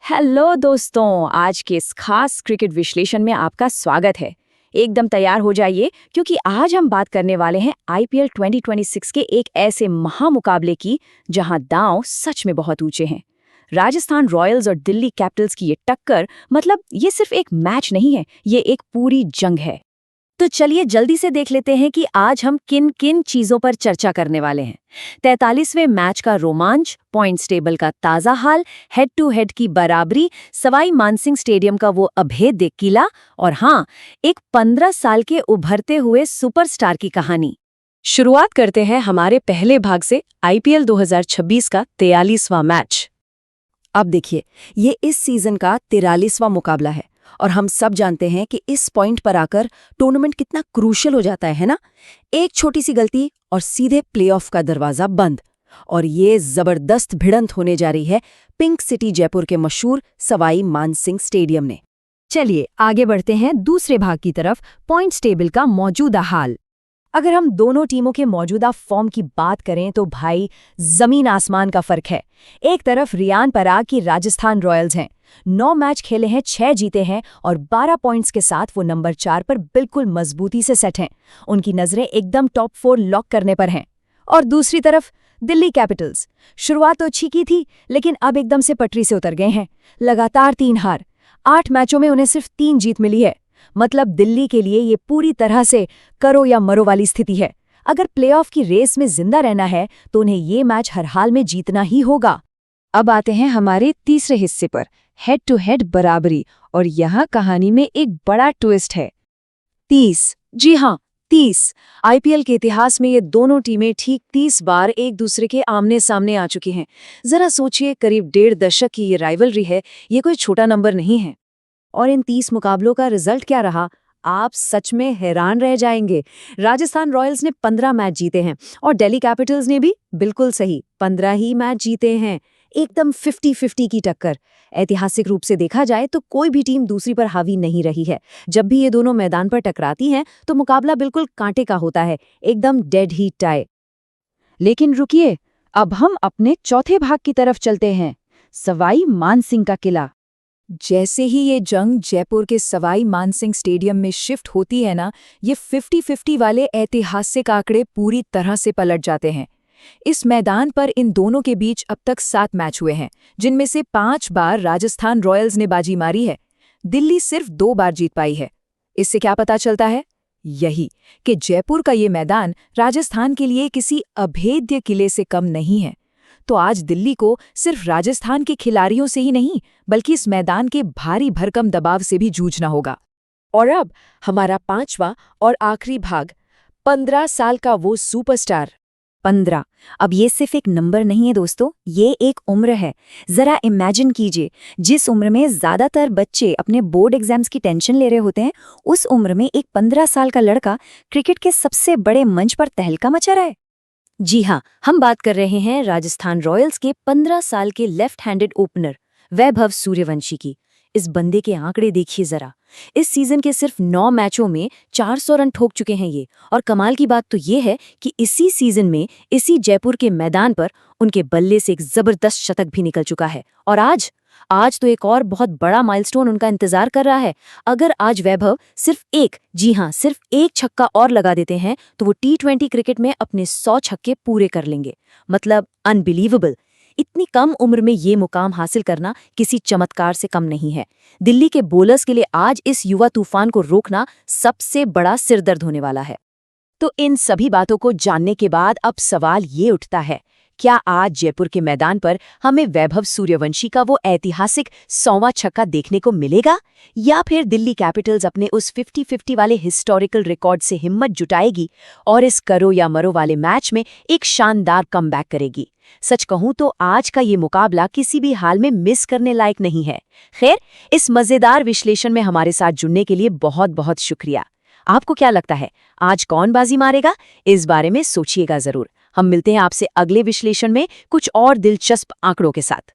Hello दोस्तों, आज के इस खास क्रिकेट विश्लेषण में आपका स्वागत है। एकदम तैयार हो जाइए क्योंकि आज हम बात करने वाले हैं आईपीएल 2026 के एक ऐसे महामुकाबले की जहां दांव सच में बहुत ऊंचे हैं। राजस्थान रॉयल्स और दिल्ली कैपिटल्स की ये टक्कर, मतलब ये सिर्फ एक मैच नहीं है, ये एक पूरी जंग है। तो चलिए जल्दी से देख लेते हैं कि आज हम किन किन चीजों पर चर्चा करने वाले हैं। 43वें मैच का रोमांच, पॉइंट्स टेबल का ताजा हाल, हेड टू हेड की बराबरी, सवाई मानसिंह स्टेडियम का वो अभेद्य किला और हाँ, एक 15 साल के उभरते हुए सुपरस्टार की कहानी। शुरुआत करते हैं हमारे पहले भाग से, आईपीएल 2026 का 43वां मैच। अब देखिए, ये इस सीजन का 43वां मुकाबला है और हम सब जानते हैं कि इस पॉइंट पर आकर टूर्नामेंट कितना क्रूशियल हो जाता है ना। एक छोटी सी गलती और सीधे प्लेऑफ का दरवाजा बंद। और ये जबरदस्त भिड़ंत होने जा रही है पिंक सिटी जयपुर के मशहूर सवाई मानसिंह स्टेडियम में। चलिए आगे बढ़ते हैं दूसरे भाग की तरफ, पॉइंट्स टेबल का मौजूदा हाल। अगर हम दोनों टीमों के मौजूदा फॉर्म की बात करें तो भाई जमीन आसमान का फर्क है। एक तरफ रियान पराग की राजस्थान रॉयल्स हैं, 9 मैच खेले हैं, 6 जीते हैं और 12 पॉइंट्स के साथ वो नंबर 4 पर बिल्कुल मजबूती से सेट हैं। उनकी नजरें एकदम टॉप 4 लॉक करने पर हैं। और दूसरी तरफ दिल्ली कैपिटल्स, शुरुआत तो अच्छी की थी लेकिन अब एकदम से पटरी से उतर गए हैं। लगातार 3 हार, 8 मैचों में उन्हें सिर्फ 3 जीत मिली है। मतलब दिल्ली के लिए ये पूरी तरह से करो या मरो वाली स्थिति है। अगर प्लेऑफ की रेस में जिंदा रहना है तो उन्हें ये मैच हर हाल में जीतना ही होगा। अब आते हैं हमारे तीसरे हिस्से पर, हेड टू हेड बराबरी, और यहाँ कहानी में एक बड़ा ट्विस्ट है। 30, जी हाँ 30। आईपीएल के इतिहास में ये दोनों टीमें ठीक 30 बार एक दूसरे के आमने सामने आ चुकी हैं। जरा सोचिए, करीब 1.5 दशक की ये राइवलरी है, ये कोई छोटा नंबर नहीं है। और इन 30 मुकाबलों का रिजल्ट क्या रहा, आप सच में हैरान रह जाएंगे। राजस्थान रॉयल्स ने 15 मैच जीते हैं और दिल्ली कैपिटल्स ने भी बिल्कुल सही 15 ही मैच जीते हैं। एकदम 50-50 की टक्कर। ऐतिहासिक रूप से देखा जाए तो कोई भी टीम दूसरी पर हावी नहीं रही है। जब भी ये दोनों मैदान पर टकराती हैं तो मुकाबला बिल्कुल कांटे का होता है, एकदम डेड हीट टाई। लेकिन रुकिए, अब हम अपने चौथे भाग की तरफ चलते हैं, सवाई मानसिंह का किला। जैसे ही ये जंग जयपुर के सवाई मानसिंह स्टेडियम में शिफ्ट होती है ना, ये 50-50 वाले ऐतिहासिक आंकड़े पूरी तरह से पलट जाते हैं। इस मैदान पर इन दोनों के बीच अब तक 7 मैच हुए हैं, जिनमें से 5 बार राजस्थान रॉयल्स ने बाजी मारी है। दिल्ली सिर्फ 2 बार जीत पाई है। इससे क्या पता चलता है? यही कि जयपुर का ये मैदान राजस्थान के लिए किसी अभेद्य किले से कम नहीं है। तो आज दिल्ली को सिर्फ राजस्थान के खिलाड़ियों से ही नहीं, बल्कि इस मैदान के भारी भरकम दबाव से भी जूझना होगा। और अब हमारा 5वां और आखिरी भाग, 15 साल का वो सुपरस्टार। 15, अब ये सिर्फ एक नंबर नहीं है दोस्तों, ये एक उम्र है। जरा इमेजिन कीजिए, जिस उम्र में ज्यादातर बच्चे अपने बोर्ड एग्जाम्स की टेंशन ले रहे होते हैं, उस उम्र में एक 15 साल का लड़का क्रिकेट के सबसे बड़े मंच पर तहलका मचा रहा है। जी हाँ, हम बात कर रहे हैं राजस्थान रॉयल्स के 15 साल के left handed opener Vaibhav Suryavanshi की। इस बंदे के आंकड़े देखिए जरा। इस सीजन के सिर्फ 9 मैचों में 400 रन ठोक चुके हैं ये। और कमाल की बात तो ये है कि इसी सीजन में इसी जयपुर के मैदान पर उनके बल्ले से एक जबरदस्त शतक भी निकल चुका है। और आज तो एक और बहुत बड़ा माइलस्टोन उनका इंतजार कर रहा है। अगर आज वैभव सिर्फ एक, जी हाँ सिर्फ एक छक्का और लगा देते हैं तो वो T20 क्रिकेट में अपने 100 छक्के पूरे कर लेंगे। मतलब अनबिलीवेबल। इतनी कम उम्र में ये मुकाम हासिल करना किसी चमत्कार से कम नहीं है। दिल्ली के बोलर्स के लिए आज इस युवा तूफान को रोकना सबसे बड़ा सिरदर्द होने वाला है। तो इन सभी बातों को जानने के बाद अब सवाल ये उठता है, क्या आज जयपुर के मैदान पर हमें वैभव सूर्यवंशी का वो ऐतिहासिक 100वां छक्का देखने को मिलेगा, या फिर दिल्ली कैपिटल्स अपने उस 50-50 वाले हिस्टोरिकल रिकॉर्ड से हिम्मत जुटाएगी और इस करो या मरो वाले मैच में एक शानदार कमबैक करेगी? सच कहूं तो आज का ये मुकाबला किसी भी हाल में मिस करने लायक नहीं है। खैर, इस मजेदार विश्लेषण में हमारे साथ जुड़ने के लिए बहुत बहुत शुक्रिया। आपको क्या लगता है, आज कौन बाजी मारेगा? इस बारे में सोचिएगा जरूर। हम मिलते हैं आपसे अगले विश्लेषण में कुछ और दिलचस्प आंकड़ों के साथ।